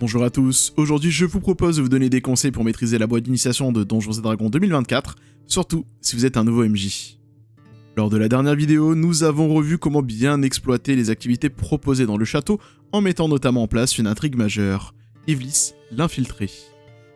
Bonjour à tous, aujourd'hui je vous propose de vous donner des conseils pour maîtriser la boîte d'initiation de Donjons & Dragons 2024, surtout si vous êtes un nouveau MJ. Lors de la dernière vidéo, nous avons revu comment bien exploiter les activités proposées dans le château en mettant notamment en place une intrigue majeure, Ivlis l'infiltré.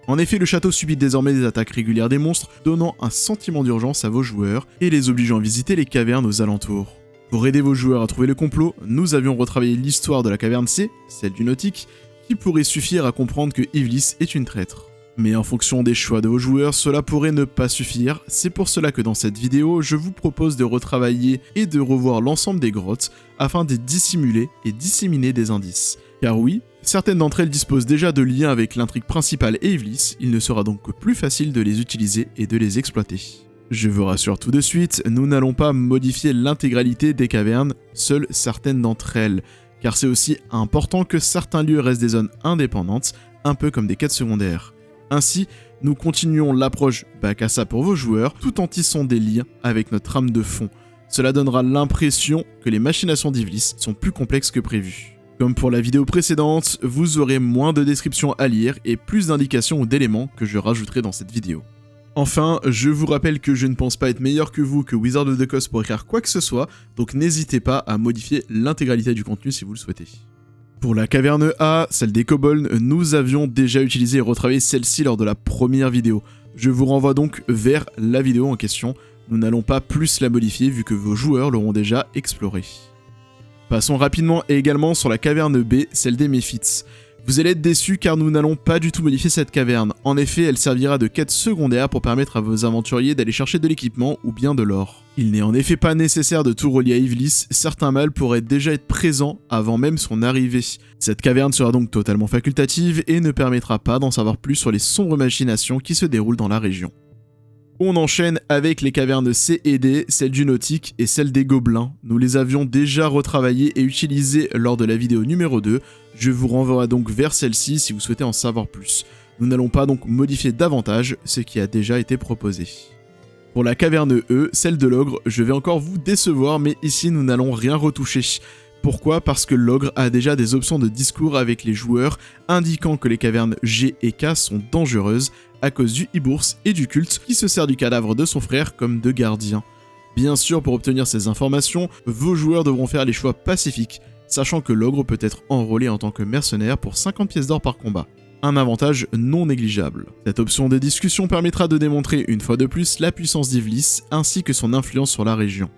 En effet, le château subit désormais des attaques régulières des monstres, donnant un sentiment d'urgence à vos joueurs et les obligeant à visiter les cavernes aux alentours. Pour aider vos joueurs à trouver le complot, nous avions retravaillé l'histoire de la caverne C, celle du nautique, qui pourrait suffire à comprendre que Ivlis est une traître. Mais en fonction des choix de vos joueurs, cela pourrait ne pas suffire, c'est pour cela que dans cette vidéo, je vous propose de retravailler et de revoir l'ensemble des grottes afin de dissimuler et disséminer des indices. Car oui, certaines d'entre elles disposent déjà de liens avec l'intrigue principale et Ivlis, il ne sera donc que plus facile de les utiliser et de les exploiter. Je vous rassure tout de suite, nous n'allons pas modifier l'intégralité des cavernes, seules certaines d'entre elles, car c'est aussi important que certains lieux restent des zones indépendantes, un peu comme des quêtes secondaires. Ainsi, nous continuons l'approche bac à ça pour vos joueurs, tout en tissant des liens avec notre trame de fond. Cela donnera l'impression que les machinations d'Ivlis sont plus complexes que prévu. Comme pour la vidéo précédente, vous aurez moins de descriptions à lire et plus d'indications ou d'éléments que je rajouterai dans cette vidéo. Enfin, je vous rappelle que je ne pense pas être meilleur que vous que Wizard of the Coast pour écrire quoi que ce soit, donc n'hésitez pas à modifier l'intégralité du contenu si vous le souhaitez. Pour la caverne A, celle des kobolds, nous avions déjà utilisé et retravaillé celle-ci lors de la première vidéo. Je vous renvoie donc vers la vidéo en question, nous n'allons pas plus la modifier vu que vos joueurs l'auront déjà explorée. Passons rapidement également sur la caverne B, celle des Méphites. Vous allez être déçus car nous n'allons pas du tout modifier cette caverne. En effet, elle servira de quête secondaire pour permettre à vos aventuriers d'aller chercher de l'équipement ou bien de l'or. Il n'est en effet pas nécessaire de tout relier à Ivlis, certains mâles pourraient déjà être présents avant même son arrivée. Cette caverne sera donc totalement facultative et ne permettra pas d'en savoir plus sur les sombres machinations qui se déroulent dans la région. On enchaîne avec les cavernes C et D, celle du nautique et celle des gobelins. Nous les avions déjà retravaillées et utilisées lors de la vidéo numéro 2. Je vous renvoie donc vers celle-ci si vous souhaitez en savoir plus. Nous n'allons pas donc modifier davantage ce qui a déjà été proposé. Pour la caverne E, celle de l'ogre, je vais encore vous décevoir mais ici nous n'allons rien retoucher. Pourquoi ? Parce que l'ogre a déjà des options de discours avec les joueurs indiquant que les cavernes G et K sont dangereuses à cause du Ibours et du culte qui se sert du cadavre de son frère comme de gardien. Bien sûr, pour obtenir ces informations, vos joueurs devront faire les choix pacifiques, sachant que l'ogre peut être enrôlé en tant que mercenaire pour 50 pièces d'or par combat. Un avantage non négligeable. Cette option de discussion permettra de démontrer une fois de plus la puissance d'Ivlis ainsi que son influence sur la région.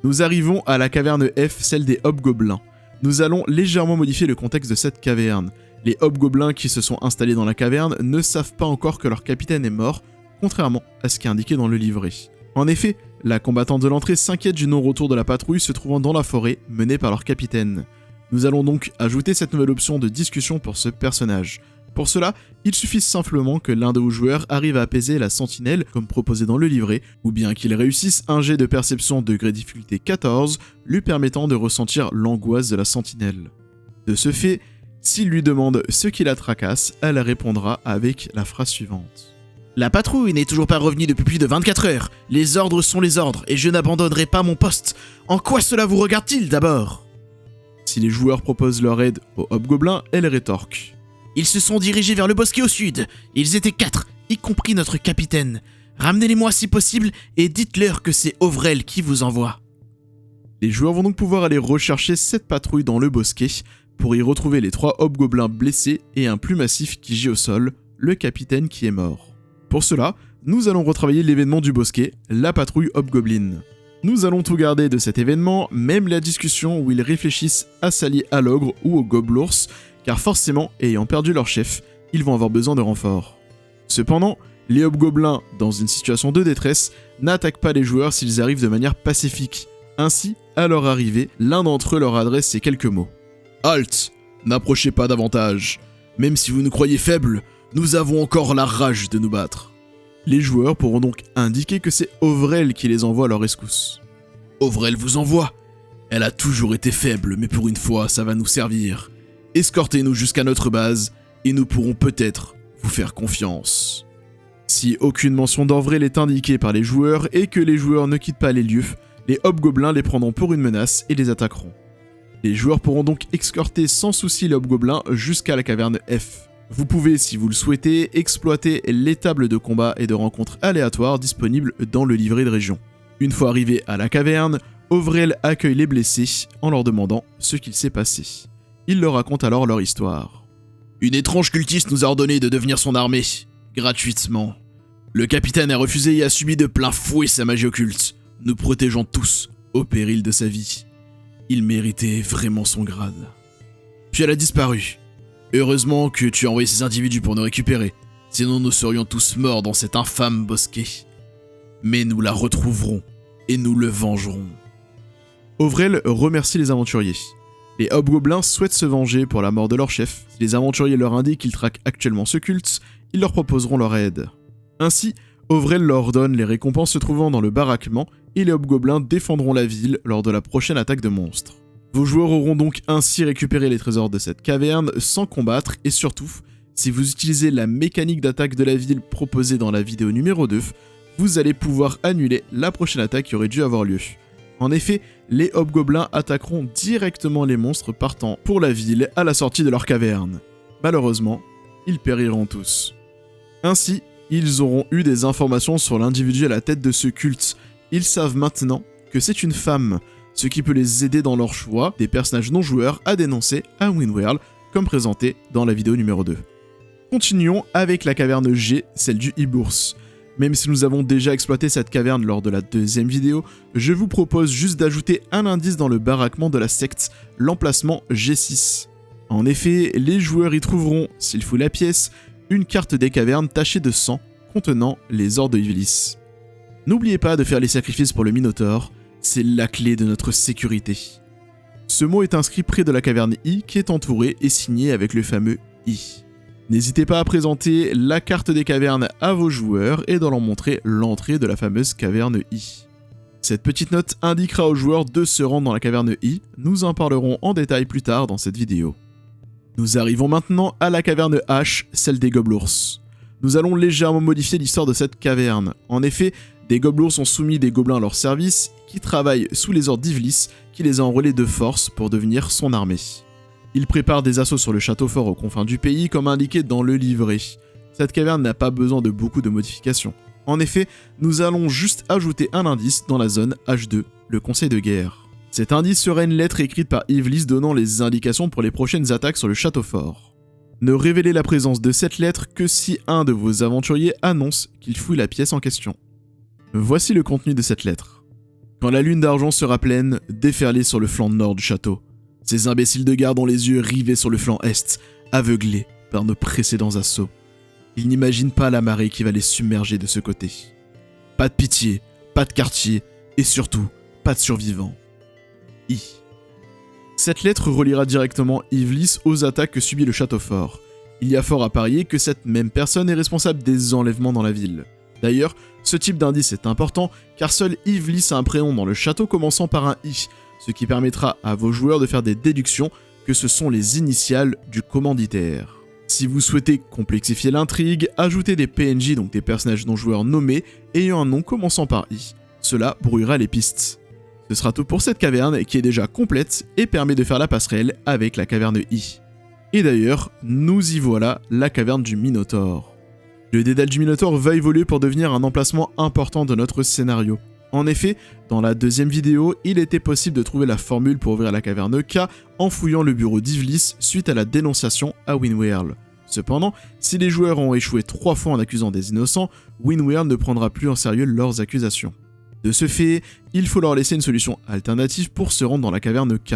Nous arrivons à la caverne F, celle des hobgoblins. Nous allons légèrement modifier le contexte de cette caverne. Les hobgoblins qui se sont installés dans la caverne ne savent pas encore que leur capitaine est mort, contrairement à ce qui est indiqué dans le livret. En effet, la combattante de l'entrée s'inquiète du non-retour de la patrouille se trouvant dans la forêt, menée par leur capitaine. Nous allons donc ajouter cette nouvelle option de discussion pour ce personnage. Pour cela, il suffit simplement que l'un de vos joueurs arrive à apaiser la sentinelle comme proposé dans le livret, ou bien qu'il réussisse un jet de perception degré difficulté 14, lui permettant de ressentir l'angoisse de la sentinelle. De ce fait, s'il lui demande ce qui la tracasse, elle répondra avec la phrase suivante. La patrouille n'est toujours pas revenue depuis plus de 24 heures. Les ordres sont les ordres et je n'abandonnerai pas mon poste. En quoi cela vous regarde-t-il d'abord ? Si les joueurs proposent leur aide aux hobgoblins, elle rétorque. Ils se sont dirigés vers le bosquet au sud. Ils étaient 4, y compris notre capitaine. Ramenez-les-moi si possible et dites-leur que c'est Ovrel qui vous envoie. Les joueurs vont donc pouvoir aller rechercher cette patrouille dans le bosquet pour y retrouver les 3 hobgoblins blessés et un plus massif qui gît au sol, le capitaine qui est mort. Pour cela, nous allons retravailler l'événement du bosquet, la patrouille hobgoblin. Nous allons tout garder de cet événement, même la discussion où ils réfléchissent à s'allier à l'ogre ou au gobelours, car forcément, ayant perdu leur chef, ils vont avoir besoin de renforts. Cependant, les hobgoblins, dans une situation de détresse, n'attaquent pas les joueurs s'ils arrivent de manière pacifique. Ainsi, à leur arrivée, l'un d'entre eux leur adresse ces quelques mots. « Halt ! N'approchez pas davantage. Même si vous nous croyez faibles, nous avons encore la rage de nous battre. » Les joueurs pourront donc indiquer que c'est Ovrel qui les envoie à leur rescousse. « Ovrel vous envoie. Elle a toujours été faible, mais pour une fois, ça va nous servir. Escortez-nous jusqu'à notre base, et nous pourrons peut-être vous faire confiance. » Si aucune mention d'Ovrel est indiquée par les joueurs et que les joueurs ne quittent pas les lieux, les hobgoblins les prendront pour une menace et les attaqueront. Les joueurs pourront donc escorter sans souci les hobgoblins jusqu'à la caverne F. Vous pouvez, si vous le souhaitez, exploiter les tables de combat et de rencontres aléatoires disponibles dans le livret de région. Une fois arrivé à la caverne, Ovrel accueille les blessés en leur demandant ce qu'il s'est passé. Il leur raconte alors leur histoire. Une étrange cultiste nous a ordonné de devenir son armée, gratuitement. Le capitaine a refusé et a subi de plein fouet sa magie occulte, nous protégeant tous au péril de sa vie. Il méritait vraiment son grade. Puis elle a disparu. Heureusement que tu as envoyé ces individus pour nous récupérer, sinon nous serions tous morts dans cet infâme bosquet. Mais nous la retrouverons et nous le vengerons. Ovrel remercie les aventuriers. Les hobgoblins souhaitent se venger pour la mort de leur chef. Si les aventuriers leur indiquent qu'ils traquent actuellement ce culte, ils leur proposeront leur aide. Ainsi, Ovrel leur donne les récompenses se trouvant dans le baraquement et les hobgoblins défendront la ville lors de la prochaine attaque de monstres. Vos joueurs auront donc ainsi récupéré les trésors de cette caverne sans combattre et surtout, si vous utilisez la mécanique d'attaque de la ville proposée dans la vidéo numéro 2, vous allez pouvoir annuler la prochaine attaque qui aurait dû avoir lieu. En effet, les hobgoblins attaqueront directement les monstres partant pour la ville à la sortie de leur caverne. Malheureusement, ils périront tous. Ainsi, ils auront eu des informations sur l'individu à la tête de ce culte. Ils savent maintenant que c'est une femme, ce qui peut les aider dans leur choix des personnages non joueurs à dénoncer à Windworld, comme présenté dans la vidéo numéro 2. Continuons avec la caverne G, celle du Ibours. Même si nous avons déjà exploité cette caverne lors de la deuxième vidéo, je vous propose juste d'ajouter un indice dans le baraquement de la secte, l'emplacement G6. En effet, les joueurs y trouveront, s'ils fouillent la pièce, une carte des cavernes tachée de sang contenant les ors de Ivlis. N'oubliez pas de faire les sacrifices pour le Minotaure, c'est la clé de notre sécurité. Ce mot est inscrit près de la caverne I qui est entourée et signée avec le fameux I. N'hésitez pas à présenter la carte des cavernes à vos joueurs et d'en leur montrer l'entrée de la fameuse caverne I. Cette petite note indiquera aux joueurs de se rendre dans la caverne I, nous en parlerons en détail plus tard dans cette vidéo. Nous arrivons maintenant à la caverne H, celle des Goblours. Nous allons légèrement modifier l'histoire de cette caverne. En effet, des Goblours ont soumis des gobelins à leur service, qui travaillent sous les ordres d'Ivlis, qui les a enrôlés de force pour devenir son armée. Ils préparent des assauts sur le château fort aux confins du pays, comme indiqué dans le livret. Cette caverne n'a pas besoin de beaucoup de modifications. En effet, nous allons juste ajouter un indice dans la zone H2, le conseil de guerre. Cet indice sera une lettre écrite par Ivlis donnant les indications pour les prochaines attaques sur le château fort. Ne révélez la présence de cette lettre que si un de vos aventuriers annonce qu'il fouille la pièce en question. Voici le contenu de cette lettre. Quand la lune d'argent sera pleine, déferlez sur le flanc nord du château. Ces imbéciles de garde ont les yeux rivés sur le flanc est, aveuglés par nos précédents assauts. Ils n'imaginent pas la marée qui va les submerger de ce côté. Pas de pitié, pas de quartier, et surtout, pas de survivants. I. Cette lettre reliera directement Ivlis aux attaques que subit le château fort. Il y a fort à parier que cette même personne est responsable des enlèvements dans la ville. D'ailleurs, ce type d'indice est important car seul Ivlis a un prénom dans le château commençant par un I, ce qui permettra à vos joueurs de faire des déductions que ce sont les initiales du commanditaire. Si vous souhaitez complexifier l'intrigue, ajoutez des PNJ, donc des personnages non joueurs nommés, ayant un nom commençant par I. Cela brouillera les pistes. Ce sera tout pour cette caverne qui est déjà complète et permet de faire la passerelle avec la caverne I. Et d'ailleurs, nous y voilà, la caverne du Minotaure. Le dédale du Minotaure va évoluer pour devenir un emplacement important de notre scénario. En effet, dans la deuxième vidéo, il était possible de trouver la formule pour ouvrir la caverne K en fouillant le bureau d'Ivlis suite à la dénonciation à Windworld. Cependant, si les joueurs ont échoué 3 fois en accusant des innocents, Windworld ne prendra plus en sérieux leurs accusations. De ce fait, il faut leur laisser une solution alternative pour se rendre dans la caverne K,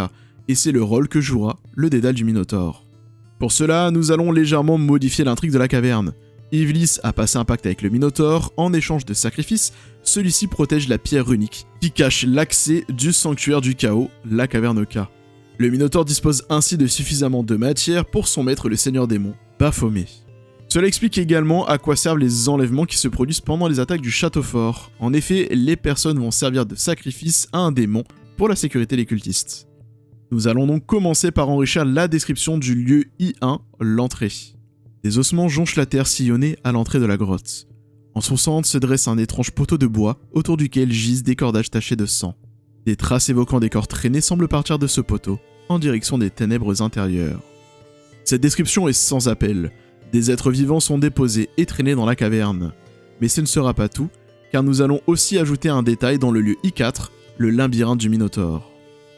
et c'est le rôle que jouera le dédale du Minotaure. Pour cela, nous allons légèrement modifier l'intrigue de la caverne. Ivlis a passé un pacte avec le Minotaure, en échange de sacrifices, celui-ci protège la pierre runique, qui cache l'accès du sanctuaire du chaos, la caverne K. Le Minotaure dispose ainsi de suffisamment de matière pour son maître le seigneur démon, Baphomet. Cela explique également à quoi servent les enlèvements qui se produisent pendant les attaques du château fort. En effet, les personnes vont servir de sacrifice à un démon pour la sécurité des cultistes. Nous allons donc commencer par enrichir la description du lieu I1, l'entrée. Des ossements jonchent la terre sillonnée à l'entrée de la grotte. En son centre se dresse un étrange poteau de bois autour duquel gisent des cordages tachés de sang. Des traces évoquant des corps traînés semblent partir de ce poteau en direction des ténèbres intérieures. Cette description est sans appel. Des êtres vivants sont déposés et traînés dans la caverne. Mais ce ne sera pas tout, car nous allons aussi ajouter un détail dans le lieu I4, le labyrinthe du Minotaure.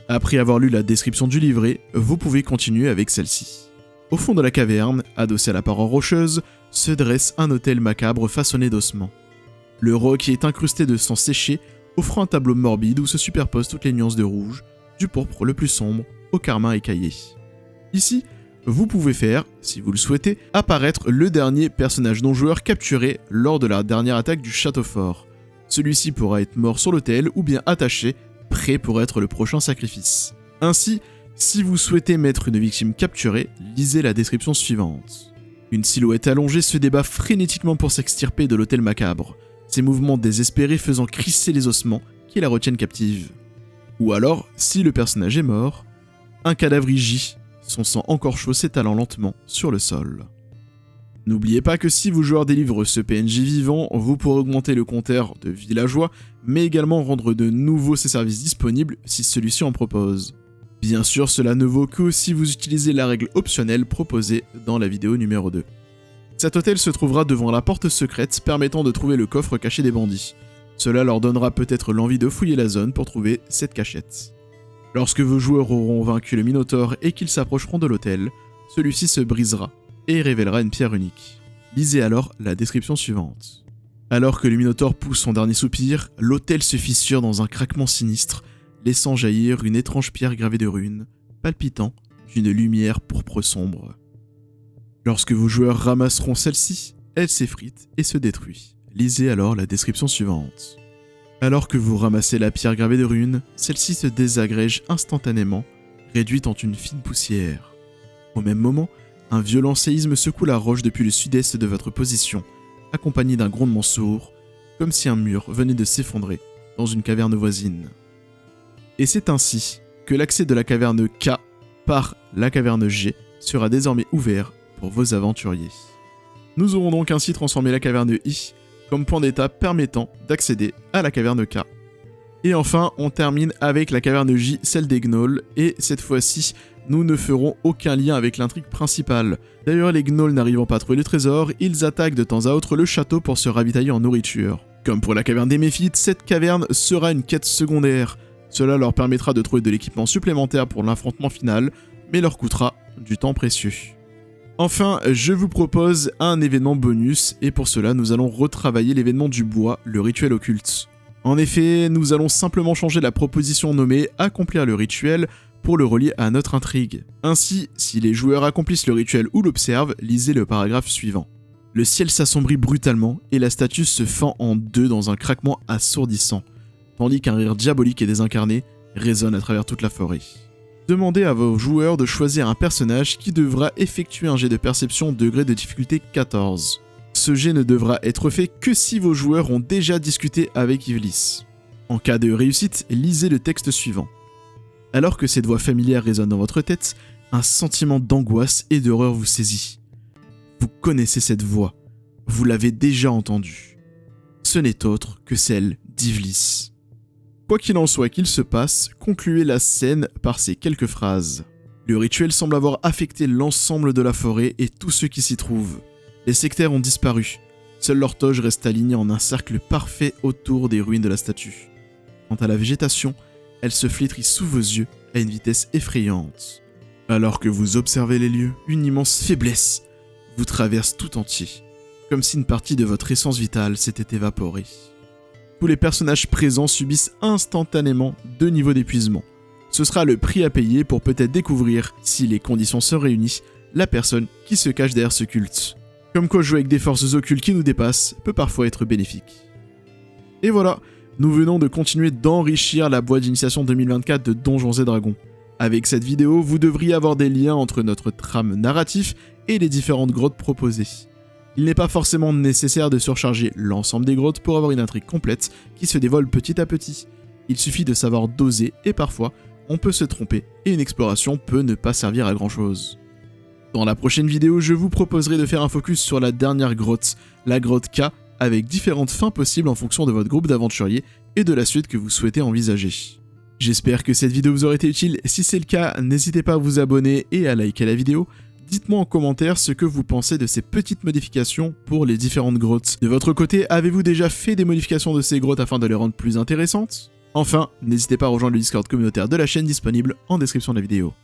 Après avoir lu la description du livret, vous pouvez continuer avec celle-ci. Au fond de la caverne, adossé à la paroi rocheuse, se dresse un autel macabre façonné d'ossements. Le roc est incrusté de sang séché, offrant un tableau morbide où se superposent toutes les nuances de rouge, du pourpre le plus sombre au carmin écaillé. Ici, vous pouvez faire, si vous le souhaitez, apparaître le dernier personnage non-joueur capturé lors de la dernière attaque du château fort. Celui-ci pourra être mort sur l'autel ou bien attaché, prêt pour être le prochain sacrifice. Ainsi, si vous souhaitez mettre une victime capturée, lisez la description suivante. Une silhouette allongée se débat frénétiquement pour s'extirper de l'autel macabre, ses mouvements désespérés faisant crisser les ossements qui la retiennent captive. Ou alors, si le personnage est mort, un cadavre y gît, son sang encore chaud s'étalant lentement sur le sol. N'oubliez pas que si vos joueurs délivrent ce PNJ vivant, vous pourrez augmenter le compteur de villageois, mais également rendre de nouveaux ses services disponibles si celui-ci en propose. Bien sûr, cela ne vaut que si vous utilisez la règle optionnelle proposée dans la vidéo numéro 2. Cet hôtel se trouvera devant la porte secrète permettant de trouver le coffre caché des bandits. Cela leur donnera peut-être l'envie de fouiller la zone pour trouver cette cachette. Lorsque vos joueurs auront vaincu le Minotaure et qu'ils s'approcheront de l'hôtel, celui-ci se brisera et révélera une pierre unique. Lisez alors la description suivante. Alors que le Minotaure pousse son dernier soupir, l'autel se fissure dans un craquement sinistre, laissant jaillir une étrange pierre gravée de runes, palpitant d'une lumière pourpre sombre. Lorsque vos joueurs ramasseront celle-ci, elle s'effrite et se détruit. Lisez alors la description suivante. Alors que vous ramassez la pierre gravée de runes, celle-ci se désagrège instantanément, réduite en une fine poussière. Au même moment, un violent séisme secoue la roche depuis le sud-est de votre position, accompagné d'un grondement sourd, comme si un mur venait de s'effondrer dans une caverne voisine. Et c'est ainsi que l'accès de la caverne K par la caverne G sera désormais ouvert pour vos aventuriers. Nous aurons donc ainsi transformé la caverne I comme point d'étape permettant d'accéder à la caverne K. Et enfin, on termine avec la caverne J, celle des gnolls, et cette fois-ci, nous ne ferons aucun lien avec l'intrigue principale. D'ailleurs, les gnolls n'arrivant pas à trouver le trésor, ils attaquent de temps à autre le château pour se ravitailler en nourriture. Comme pour la caverne des Méphites, cette caverne sera une quête secondaire. Cela leur permettra de trouver de l'équipement supplémentaire pour l'affrontement final, mais leur coûtera du temps précieux. Enfin, je vous propose un événement bonus, et pour cela, nous allons retravailler l'événement du bois, le rituel occulte. En effet, nous allons simplement changer la proposition nommée « Accomplir le rituel » pour le relier à notre intrigue. Ainsi, si les joueurs accomplissent le rituel ou l'observent, lisez le paragraphe suivant. Le ciel s'assombrit brutalement, et la statue se fend en deux dans un craquement assourdissant, tandis qu'un rire diabolique et désincarné résonne à travers toute la forêt. Demandez à vos joueurs de choisir un personnage qui devra effectuer un jet de perception degré de difficulté 14. Ce jet ne devra être fait que si vos joueurs ont déjà discuté avec Ivlis. En cas de réussite, lisez le texte suivant. Alors que cette voix familière résonne dans votre tête, un sentiment d'angoisse et d'horreur vous saisit. Vous connaissez cette voix, vous l'avez déjà entendue. Ce n'est autre que celle d'Ivlis. Quoi qu'il en soit qu'il se passe, concluez la scène par ces quelques phrases. Le rituel semble avoir affecté l'ensemble de la forêt et tous ceux qui s'y trouvent. Les sectaires ont disparu. Seule leur toge reste alignée en un cercle parfait autour des ruines de la statue. Quant à la végétation, elle se flétrit sous vos yeux à une vitesse effrayante. Alors que vous observez les lieux, une immense faiblesse vous traverse tout entier, comme si une partie de votre essence vitale s'était évaporée. Tous les personnages présents subissent instantanément 2 niveaux d'épuisement. Ce sera le prix à payer pour peut-être découvrir, si les conditions se réunissent, la personne qui se cache derrière ce culte. Comme quoi jouer avec des forces occultes qui nous dépassent peut parfois être bénéfique. Et voilà, nous venons de continuer d'enrichir la boîte d'initiation 2024 de Donjons & Dragons. Avec cette vidéo, vous devriez avoir des liens entre notre trame narratif et les différentes grottes proposées. Il n'est pas forcément nécessaire de surcharger l'ensemble des grottes pour avoir une intrigue complète qui se dévoile petit à petit. Il suffit de savoir doser et parfois, on peut se tromper et une exploration peut ne pas servir à grand chose. Dans la prochaine vidéo, je vous proposerai de faire un focus sur la dernière grotte, la grotte K, avec différentes fins possibles en fonction de votre groupe d'aventuriers et de la suite que vous souhaitez envisager. J'espère que cette vidéo vous aura été utile, si c'est le cas, n'hésitez pas à vous abonner et à liker la vidéo. Dites-moi en commentaire ce que vous pensez de ces petites modifications pour les différentes grottes. De votre côté, avez-vous déjà fait des modifications de ces grottes afin de les rendre plus intéressantes? Enfin, n'hésitez pas à rejoindre le Discord communautaire de la chaîne disponible en description de la vidéo.